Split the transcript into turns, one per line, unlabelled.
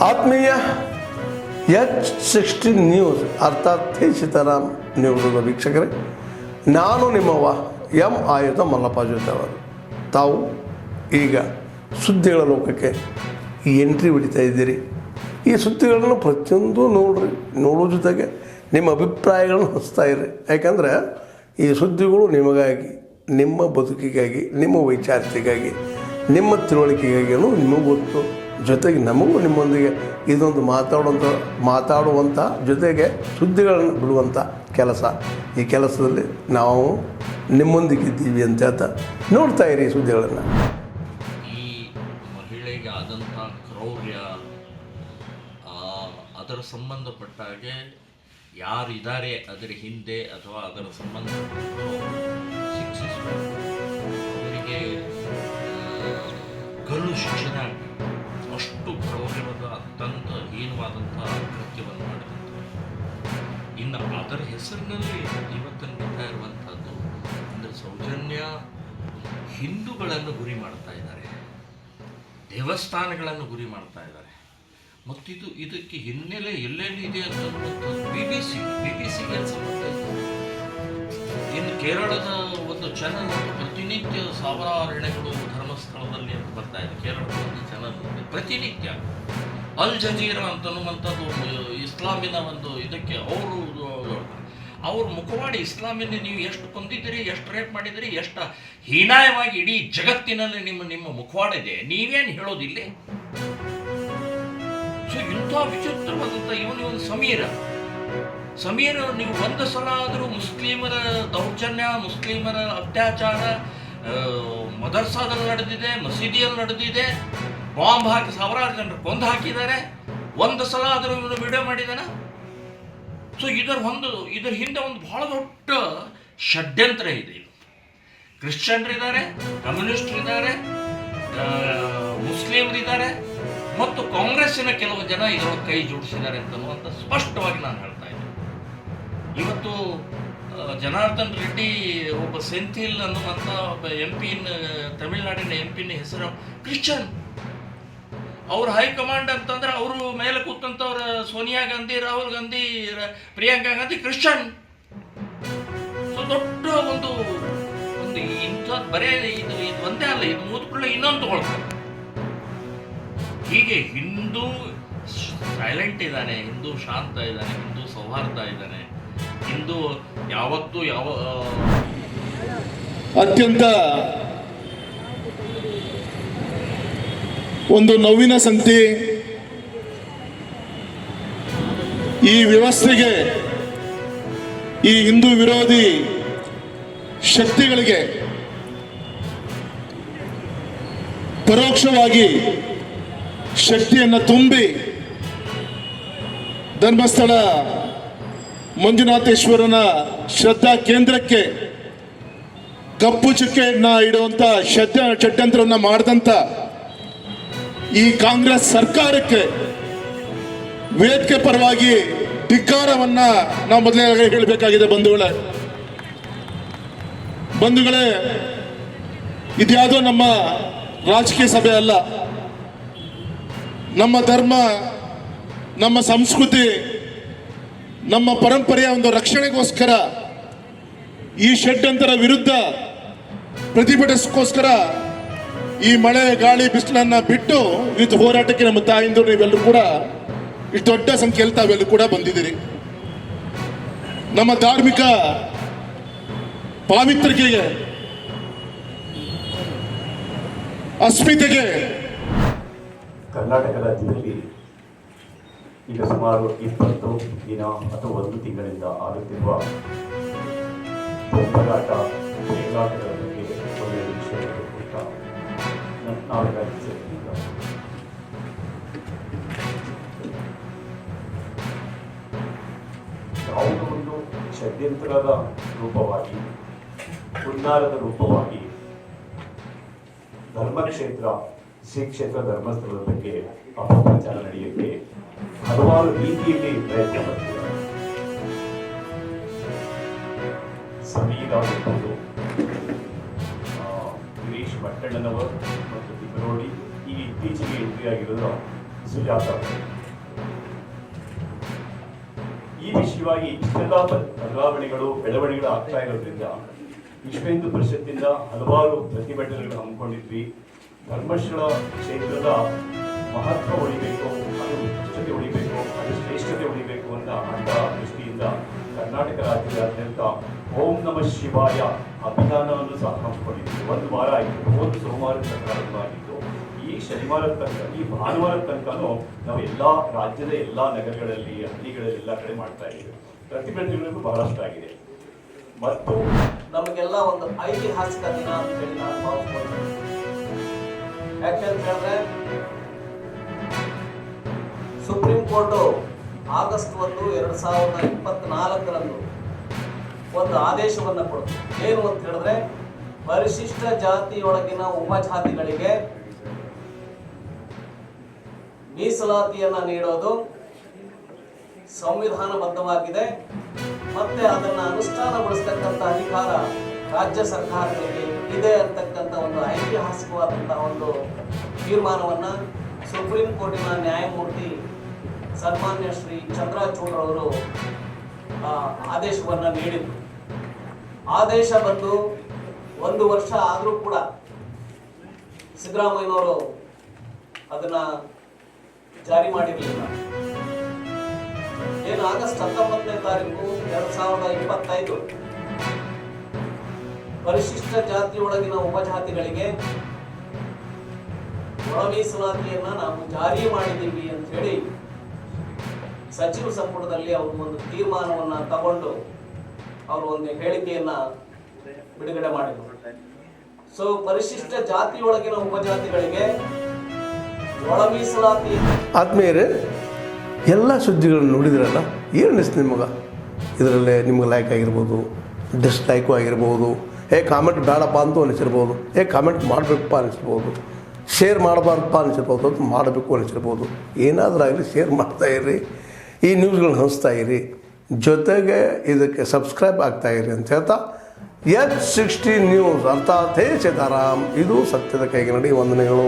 ಆತ್ಮೀಯ H16 news ಅರ್ಥಾತ್ ಸೀತಾರಾಮ್ ನ್ಯೂಸ್ನ ವೀಕ್ಷಕರೇ, ನಾನು ನಿಮ್ಮವ ಎಂ ಆಯುಧ ಮಲ್ಲಪ್ಪ ಜೊತೆ ಅವರು. ತಾವು ಈಗ ಸುದ್ದಿಗಳ ಲೋಕಕ್ಕೆ ಎಂಟ್ರಿ ಹೊಡಿತಾ ಇದ್ದೀರಿ. ಈ ಸುದ್ದಿಗಳನ್ನು ಪ್ರತಿಯೊಂದು ನೋಡೋ ಜೊತೆಗೆ ನಿಮ್ಮ ಅಭಿಪ್ರಾಯಗಳನ್ನು ಹಚ್ತಾ ಇರ್ರಿ. ಯಾಕಂದರೆ ಈ ಸುದ್ದಿಗಳು ನಿಮಗಾಗಿ, ನಿಮ್ಮ ಬದುಕಿಗಾಗಿ, ನಿಮ್ಮ ವೈಚಾರಿಕೆಗಾಗಿ, ನಿಮ್ಮ ತಿಳುವಳಿಕೆಗಾಗಿಯೂ ನಿಮಗೆ ಗೊತ್ತು. ಜೊತೆಗೆ ನಮಗೂ ನಿಮ್ಮೊಂದಿಗೆ ಇದೊಂದು ಮಾತಾಡುವಂಥ ಜೊತೆಗೆ ಸುದ್ದಿಗಳನ್ನು ಬಿಡುವಂಥ ಕೆಲಸ. ಈ ಕೆಲಸದಲ್ಲಿ ನಾವು ನಿಮ್ಮೊಂದಿಗಿದ್ದೀವಿ ಅಂತ ಹೇಳ್ತಾ ನೋಡ್ತಾ ಇರಿ ಈ ಸುದ್ದಿಗಳನ್ನು.
ಈ ಮಹಿಳೆಗೆ ಆದಂಥ ಕ್ರೌರ್ಯ, ಅದರ ಸಂಬಂಧಪಟ್ಟ ಹಾಗೆ ಯಾರಿದ್ದಾರೆ ಅದರ ಹಿಂದೆ ಅಥವಾ ಅದರ ಸಂಬಂಧಪಟ್ಟು ಶಿಕ್ಷಿಸಬೇಕು. ಅವರಿಗೆ ಗಲ್ಲು ಶಿಕ್ಷಣ, ಅಷ್ಟು ಕ್ರೌರ್ಯವಾದ ಅತ್ಯಂತ ಹೀನವಾದಂಥ ಕೃತ್ಯವನ್ನು ಮಾಡಿದಂಥದ್ದು. ಇನ್ನು ಅದರ ಹೆಸರಿನಲ್ಲಿ ಇವತ್ತು ನಡೀತಾ ಇರುವಂಥದ್ದು ಅಂದರೆ ಸೌಜನ್ಯ ಹಿಂದೂಗಳನ್ನು ಗುರಿ ಮಾಡ್ತಾ ಇದ್ದಾರೆ, ದೇವಸ್ಥಾನಗಳನ್ನು ಗುರಿ ಮಾಡ್ತಾ ಇದ್ದಾರೆ. ಮತ್ತಿದು ಇದಕ್ಕೆ ಹಿನ್ನೆಲೆ ಎಲ್ಲೆಲ್ಲಿದೆ ಅಂತನ್ನುವಂಥದ್ದು ಬಿ ಬಿ ಸಿಗೆ ಸಂಬಂಧ ಇದೆ. ಇನ್ನು ಕೇರಳದ ಒಂದು ಚಾನಲ್ ಪ್ರತಿನಿತ್ಯ ಸಾವಿರಾರು ಎಣೆಗಳು ಧರ್ಮಸ್ಥಳದಲ್ಲಿ ಅಂತ ಬರ್ತಾ ಇದೆ. ಕೇರಳದ ಒಂದು ಚಾನಲ್ ಪ್ರತಿನಿತ್ಯ ಅಲ್ ಜಜೀರಾ ಅಂತನ್ನುವಂಥದ್ದು ಇಸ್ಲಾಮಿನ ಒಂದು ಇದಕ್ಕೆ ಅವ್ರ ಮುಖವಾಡಿ ಇಸ್ಲಾಮಿನ ನೀವು ಎಷ್ಟು ಕೊಂದಿದ್ದೀರಿ, ಎಷ್ಟು ರೇಪ್ ಮಾಡಿದಿರಿ, ಎಷ್ಟು ಹೀನಾಯವಾಗಿ ಇಡೀ ಜಗತ್ತಿನಲ್ಲಿ ನಿಮ್ಮ ಮುಖವಾಡಿದೆ, ನೀವೇನು ಹೇಳೋದಿಲ್ಲ. ಸೊ ಇಂಥ ವಿಚಿತ್ರವಾದಂಥ ಇವನು ಸಮೀರ ನೀವು ಒಂದು ಸಲ ಆದರೂ ಮುಸ್ಲಿಮರ ದೌರ್ಜನ್ಯ, ಮುಸ್ಲಿಮರ ಅತ್ಯಾಚಾರ ಮದರ್ಸಾದಲ್ಲಿ ನಡೆದಿದೆ, ಮಸೀದಿಯಲ್ಲಿ ನಡೆದಿದೆ, ಬಾಂಬ್ ಹಾಕಿ ಸಾವಿರಾರು ಜನರು ಕೊಂದು ಹಾಕಿದ್ದಾರೆ. ಒಂದು ಸಲ ಆದರೂ ಇವನು ವಿಡಿಯೋ ಮಾಡಿದಾನ. ಸೊ ಇದರ ಹಿಂದೆ ಒಂದು ಬಹಳ ದೊಡ್ಡ ಷಡ್ಯಂತ್ರ ಇದೆ. ಕ್ರಿಶ್ಚಿಯನ್ರಿದ್ದಾರೆ, ಕಮ್ಯುನಿಸ್ಟ್ರಿದ್ದಾರೆ, ಮುಸ್ಲಿಮರಿದ್ದಾರೆ ಮತ್ತು ಕಾಂಗ್ರೆಸ್ಸಿನ ಕೆಲವು ಜನ ಇದರೊಳಗೆ ಕೈ ಜೋಡಿಸಿದ್ದಾರೆ ಅಂತನ್ನುವಂಥ ಸ್ಪಷ್ಟವಾಗಿ ನಾನು ಹೇಳ್ತಾ ಇದ್ದೀನಿ. ಇವತ್ತು ಜನಾರ್ದನ್ ರೆಡ್ಡಿ ಒಬ್ಬ ಸೆಂಥಿಲ್ ಅನ್ನುವಂಥ ಒಬ್ಬ ತಮಿಳುನಾಡಿನ ಎಂಪಿನ ಹೆಸರು ಕ್ರಿಶ್ಚಿಯನ್. ಅವ್ರ ಹೈಕಮಾಂಡ್ ಅಂತಂದ್ರೆ ಅವರು ಮೇಲೆ ಕೂತಂಥವ್ರ ಸೋನಿಯಾ ಗಾಂಧಿ, ರಾಹುಲ್ ಗಾಂಧಿ, ಪ್ರಿಯಾಂಕಾ ಗಾಂಧಿ ಕ್ರಿಶ್ಚಿಯನ್. ಸೊ ದೊಡ್ಡ ಒಂದು ಇಂಥದ್ದು ಬರೇ ಇದು ಒಂದೇ ಅಲ್ಲ, ಇದು ಮುದ್ಕೊಳ್ಳೆ ಇನ್ನೊಂದು ತಗೊಳ್ತಾರೆ. ಹೀಗೆ ಹಿಂದೂ ಸೈಲೆಂಟ್ ಇದ್ದಾನೆ, ಹಿಂದೂ ಶಾಂತ ಇದ್ದಾನೆ, ಹಿಂದೂ ಸೌಹಾರ್ದ ಇದ್ದಾನೆ, ಹಿಂದೂ ಯಾವತ್ತೂ
ಅತ್ಯಂತ ಒಂದು ನೋವಿನ ಸಂಗತಿ. ಈ ವ್ಯವಸ್ಥೆಗೆ, ಈ ಹಿಂದೂ ವಿರೋಧಿ ಶಕ್ತಿಗಳಿಗೆ ಪರೋಕ್ಷವಾಗಿ ಶಕ್ತಿಯನ್ನು ತುಂಬಿ ಧರ್ಮಸ್ಥಳ ಮಂಜುನಾಥೇಶ್ವರನ ಶ್ರದ್ಧಾ ಕೇಂದ್ರಕ್ಕೆ ಕಪ್ಪು ಚುಕ್ಕೆಯನ್ನ ಇಡುವಂತ ಷಡ್ಯಂತ್ರವನ್ನ ಮಾಡಿದಂತ ಈ ಕಾಂಗ್ರೆಸ್ ಸರ್ಕಾರಕ್ಕೆ ವೇದಿಕೆ ಪರವಾಗಿ ಧಿಕ್ಕಾರವನ್ನ ನಾವು ಮೊದಲೇ ಹೇಳಬೇಕಾಗಿದೆ. ಬಂಧುಗಳೇ, ಇದ್ಯಾವುದೋ ನಮ್ಮ ರಾಜಕೀಯ ಸಭೆ ಅಲ್ಲ. ನಮ್ಮ ಧರ್ಮ, ನಮ್ಮ ಸಂಸ್ಕೃತಿ, ನಮ್ಮ ಪರಂಪರೆಯ ಒಂದು ರಕ್ಷಣೆಗೋಸ್ಕರ ಈ ಷಡ್ಯಂತರ ವಿರುದ್ಧ ಪ್ರತಿಭಟಿಸೋಸ್ಕರ ಈ ಮಳೆ, ಗಾಳಿ, ಬಿಸಿಲನ್ನ ಬಿಟ್ಟು ಇದು ಹೋರಾಟಕ್ಕೆ ನಮ್ಮ ತಾಯಿಂದರು ನೀವೆಲ್ಲರೂ ಕೂಡ ಇಷ್ಟು ದೊಡ್ಡ ಸಂಖ್ಯೆಯಲ್ಲಿ ತಾವೆಲ್ಲರೂ ಕೂಡ ಬಂದಿದ್ದೀರಿ. ನಮ್ಮ ಧಾರ್ಮಿಕ ಪಾವಿತ್ರ್ಯತೆಗೆ, ಅಸ್ಮಿತೆಗೆ
ಕರ್ನಾಟಕ ರಾಜ್ಯದಲ್ಲಿ ಈಗ ಸುಮಾರು 20 ದಿನ ಅಥವಾ 1 ತಿಂಗಳಿಂದ ಆಗುತ್ತಿರುವ ಹೋರಾಟ, ಮೇಲಾಟಗಳ ಬಗ್ಗೆ ಒಳ್ಳೆಯ ವಿಷಯಗಳು ಕೂಡ ನಾವೆಲ್ಲ ಯಾವುದೋ ಒಂದು ಷಡ್ಯಂತ್ರದ ರೂಪವಾಗಿ, ಹುನ್ನಾರದ ರೂಪವಾಗಿ ಧರ್ಮಕ್ಷೇತ್ರ, ಶ್ರೀ ಕ್ಷೇತ್ರ ಧರ್ಮಸ್ಥಳದ ಬಗ್ಗೆ ಅಪಪ್ರಚಾರ ನಡೆಯುತ್ತೆ ಹಲವಾರು ರೀತಿಯಲ್ಲಿ ಪ್ರಯತ್ನ ಮಾಡ್ತಿದ್ದಾರೆ. ಸಮೀರ್ ಆಗಿರ್ಬೋದು, ಗಿರೀಶ್ ಭಟ್ಟಣ್ಣನವರು ಮತ್ತು ತಿಮ್ಮರೋಡಿ ಈ ಇತ್ತೀಚೆಗೆ ಎಂಟ್ರಿ ಆಗಿರೋದು ಸುಜಾತ. ಈ ವಿಷಯವಾಗಿ ಇಷ್ಟೆಲ್ಲ ಬದಲಾವಣೆಗಳು ಬೆಳವಣಿಗೆಗಳು ಆಗ್ತಾ ಇರೋದ್ರಿಂದ ವಿಶ್ವ ಹಿಂದೂ ಪರಿಷತ್ತಿಂದ ಹಲವಾರು ಪ್ರತಿಭಟನೆಗಳು ಹಮ್ಮಿಕೊಂಡಿದ್ವಿ. ಧರ್ಮಸ್ಥಳ ಕ್ಷೇತ್ರದ ಮಹತ್ವ ಉಳಿಬೇಕು, ಅದು ಉತ್ಕೃಷ್ಟತೆ ಉಳಿಬೇಕು, ಅದು ಶ್ರೇಷ್ಠತೆ ಉಳಿಬೇಕು ಅಂತ ದೃಷ್ಟಿಯಿಂದ ಕರ್ನಾಟಕ ರಾಜ್ಯದಾದ್ಯಂತ ಓಂ ನಮಃ ಶಿವಾಯ ಅಭಿಯಾನವನ್ನು ಸಹ ಹಮ್ಮಿಕೊಂಡಿದ್ವಿ. ಒಂದು ವಾರ ಆಯಿತು, ಒಂದು ಸೋಮವಾರದ ಪ್ರಾರಂಭವಾಗಿದ್ದು ಈ ಶನಿವಾರ ತನಕ, ಈ ಭಾನುವಾರ ತನಕನೂ ನಾವು ರಾಜ್ಯದ ಎಲ್ಲ ನಗರಗಳಲ್ಲಿ, ಹಳ್ಳಿಗಳಲ್ಲಿ ಎಲ್ಲ ಕಡೆ ಮಾಡ್ತಾ ಇದ್ದೀವಿ. ಪ್ರತಿಭಟನೆಗಳು ಬಹಳಷ್ಟು ಆಗಿದೆ ಮತ್ತು
ನಮಗೆಲ್ಲ ಒಂದು ಐತಿಹಾಸಿಕ ದಿನ ಅಂತ ಹೇಳಿ ನಾನು ಭಾವಿಸ್ಕೊಳ್ತೇನೆ. ಯಾಕೆಂತ ಹೇಳಿದ್ರೆ ಸುಪ್ರೀಂ ಕೋರ್ಟು ಆಗಸ್ಟ್ 1, 2024 ಒಂದು ಆದೇಶವನ್ನು ಕೊಡ್ತು. ಏನು ಅಂತ ಹೇಳಿದ್ರೆ ಪರಿಶಿಷ್ಟ ಜಾತಿಯೊಳಗಿನ ಉಪಜಾತಿಗಳಿಗೆ ಮೀಸಲಾತಿಯನ್ನ ನೀಡೋದು ಸಂವಿಧಾನಬದ್ಧವಾಗಿದೆ, ಮತ್ತೆ ಅದನ್ನು ಅನುಷ್ಠಾನಗೊಳಿಸ್ತಕ್ಕಂಥ ಅಧಿಕಾರ ರಾಜ್ಯ ಸರ್ಕಾರಗಳಿಗೆ ಇದೆ ಅಂತಕ್ಕಂಥ ಒಂದು ಐತಿಹಾಸಿಕವಾದಂತಹ ಒಂದು ತೀರ್ಮಾನವನ್ನ ಸುಪ್ರೀಂ ಕೋರ್ಟಿನ ನ್ಯಾಯಮೂರ್ತಿ ಸನ್ಮಾನ್ಯ ಶ್ರೀ ಚಂದ್ರಚೂಡ್ ಅವರು ಆದೇಶವನ್ನ ನೀಡಿದ್ರು. ಆದೇಶ ಬಂದು 1 ವರ್ಷ ಆದರೂ ಕೂಡ ಸಿದ್ದರಾಮಯ್ಯನವರು ಅದನ್ನ ಜಾರಿ ಮಾಡಿರಲಿಲ್ಲ. ಏನು ಆಗಸ್ಟ್ 19ನೇ ತಾರೀಕು 2025 ಪರಿಶಿಷ್ಟ ಜಾತಿಯೊಳಗಿನ ಉಪಜಾತಿಗಳಿಗೆ ಒಳ ಮೀಸಲಾತಿಯನ್ನ ನಾವು ಜಾರಿ ಮಾಡಿದ್ದೀವಿ ಅಂತ ಹೇಳಿ ಸಚಿವ ಸಂಪುಟದಲ್ಲಿ ಅವರು ಒಂದು ತೀರ್ಮಾನವನ್ನ ತಗೊಂಡು ಅವರು ಒಂದು ಹೇಳಿಕೆಯನ್ನ ಬಿಡುಗಡೆ ಮಾಡಿದರು. ಸೊ ಪರಿಶಿಷ್ಟ ಜಾತಿಯೊಳಗಿನ ಉಪಜಾತಿಗಳಿಗೆ ಒಳ ಮೀಸಲಾತಿ.
ಆದ್ಮೇಲೆ ಎಲ್ಲ ಸುದ್ದಿಗಳನ್ನು ನೋಡಿದ್ರಲ್ಲ, ಏನು ಅನಿಸ್ತು ನಿಮಗೆ? ಇದರಲ್ಲೇ ನಿಮ್ಗೆ ಲೈಕ್ ಆಗಿರ್ಬೋದು, ಡಿಸ್ಲೈಕು ಆಗಿರ್ಬೋದು, ಕಾಮೆಂಟ್ ಬೇಡಪ್ಪ ಅಂತೂ ಅನಿಸಿರ್ಬೋದು, ಕಾಮೆಂಟ್ ಮಾಡಬೇಕಪ್ಪ ಅನಿಸಿರ್ಬೋದು, ಶೇರ್ ಮಾಡಬಾರ್ದಪ್ಪ ಅನಿಸಿರ್ಬೋದು, ಅದು ಮಾಡಬೇಕು ಅನಿಸಿರ್ಬೋದು. ಏನಾದರೂ ಆಗಲಿ ಶೇರ್ ಮಾಡ್ತಾಯಿರ್ರಿ, ಈ ನ್ಯೂಸ್ಗಳನ್ನ ಹಂಚ್ತಾ ಇರಿ, ಜೊತೆಗೆ ಇದಕ್ಕೆ ಸಬ್ಸ್ಕ್ರೈಬ್ ಆಗ್ತಾಯಿರಿ ಅಂತ ಹೇಳ್ತಾ H16 ನ್ಯೂಸ್ ಅರ್ಥಾತ್ ಹೇ ಸೀತಾರಾಮ್, ಇದು ಸತ್ಯದ ಕೈಗೆ ನಡಿ. ವಂದನೆಗಳು.